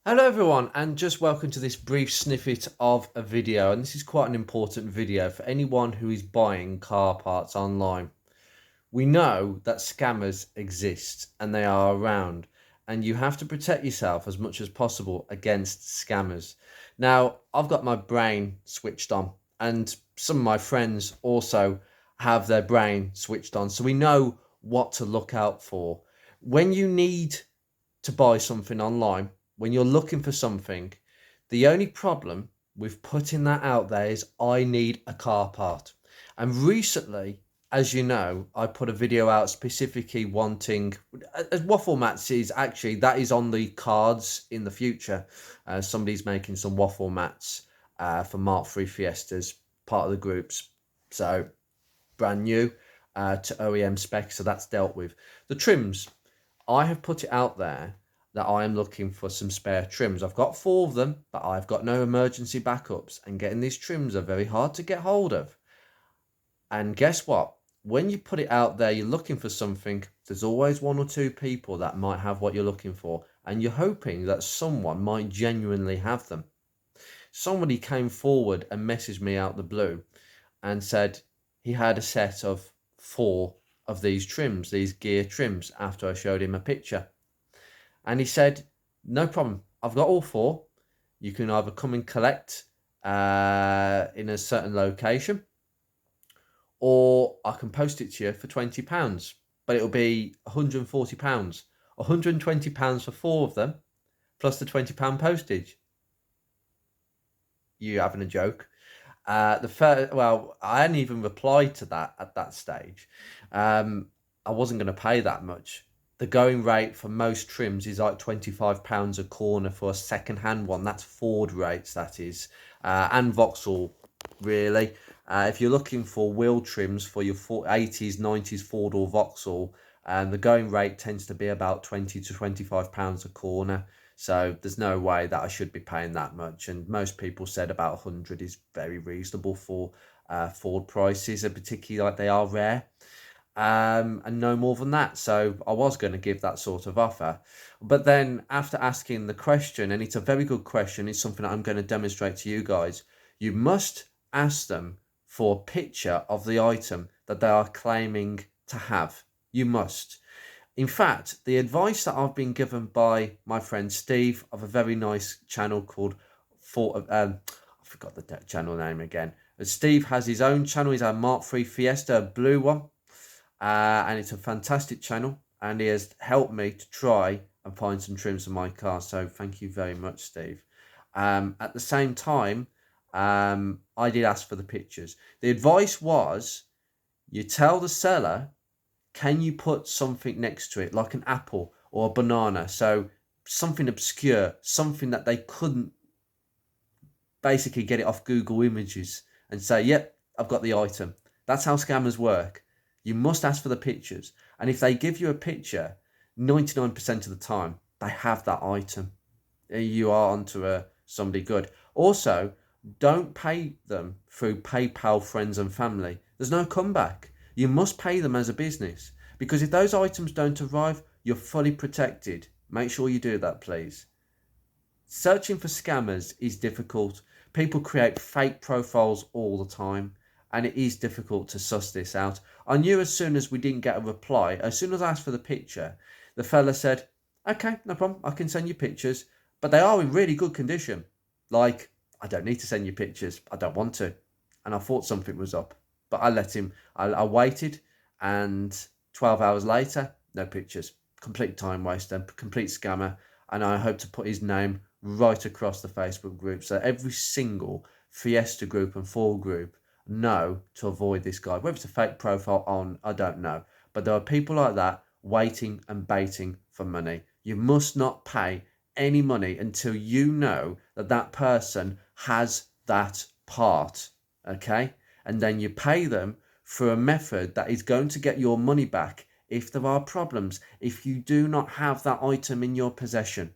Hello everyone, and just welcome to this brief snippet of a video, and this is quite an important video for anyone who is buying car parts online. We know that scammers exist and they are around, and you have to protect yourself as much as possible against scammers. Now, I've got my brain switched on, and some of my friends also have their brain switched on, so we know what to look out for. When you need to buy something online, when you're looking for something, the only problem with putting that out there is I need a car part. And recently, as you know, I put a video out specifically wanting waffle mats is actually that is on the cards in the future. Somebody's making some waffle mats for Mark III Fiestas, part of the groups. So brand new to OEM spec, so that's dealt with. The trims, I have put it out there that I am looking for some spare trims. I've got 4 of them, but I've got no emergency backups, and getting these trims are very hard to get hold of. And guess what? When you put it out there, you're looking for something, there's always 1 or 2 people that might have what you're looking for, and you're hoping that someone might genuinely have them. Somebody came forward and messaged me out the blue and said he had a set of 4 of these trims, these gear trims, after I showed him a picture. And he said, no problem, I've got all 4. You can either come and collect in a certain location, or I can post it to you for £20, but it'll be £140. £120 for 4 of them, plus the £20 postage. You having a joke? The first, well, I hadn't even replied to that at that stage. I wasn't going to pay that much. The going rate for most trims is like £25 a corner for a second-hand one. That's Ford rates, that is, and Vauxhall, really. If you're looking for wheel trims for your 80s, 90s Ford or Vauxhall, the going rate tends to be about £20 to £25 a corner. So there's no way that I should be paying that much. And most people said about 100 is very reasonable for Ford prices, and particularly like they are rare. And no more than that. So I was going to give that sort of offer. But then after asking the question, and it's a very good question, it's something that I'm going to demonstrate to you guys, you must ask them for a picture of the item that they are claiming to have. You must. In fact, the advice that I've been given by my friend Steve of a very nice channel called I forgot the channel name again. Steve has his own channel. He's a Mark III Fiesta, a blue one, and it's a fantastic channel. And he has helped me to try and find some trims for my car. So thank you very much, Steve. At the same time, I did ask for the pictures. The advice was, you tell the seller, can you put something next to it, like an apple or a banana? So something obscure, something that they couldn't basically get it off Google Images and say, yep, I've got the item. That's how scammers work. You must ask for the pictures. And if they give you a picture, 99% of the time, they have that item. You are onto somebody good. Also, don't pay them through PayPal, friends and family. There's no comeback. You must pay them as a business, because if those items don't arrive, you're fully protected. Make sure you do that, please. Searching for scammers is difficult. People create fake profiles all the time, and it is difficult to suss this out. I knew as soon as we didn't get a reply, as soon as I asked for the picture, the fella said, okay, no problem, I can send you pictures, but they are in really good condition. Like, I don't need to send you pictures, I don't want to. And I thought something was up, but I let him, I waited, and 12 hours later, no pictures. Complete time waster, complete scammer, and I hope to put his name right across the Facebook group so every single Fiesta group and Ford group know to avoid this guy. Whether it's a fake profile on, I don't know. But there are people like that waiting and baiting for money. You must not pay any money until you know that that person has that part, okay? And then you pay them through a method that is going to get your money back if there are problems, if you do not have that item in your possession.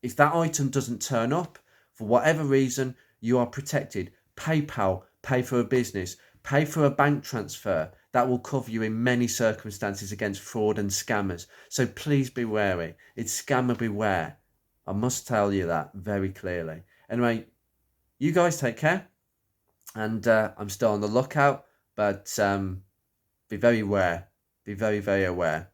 If that item doesn't turn up, for whatever reason, you are protected. PayPal, pay for a business, pay for a bank transfer. That will cover you in many circumstances against fraud and scammers. So please be wary. It's scammer beware. I must tell you that very clearly. Anyway, you guys take care, and I'm still on the lookout, but be very aware, be very, very aware.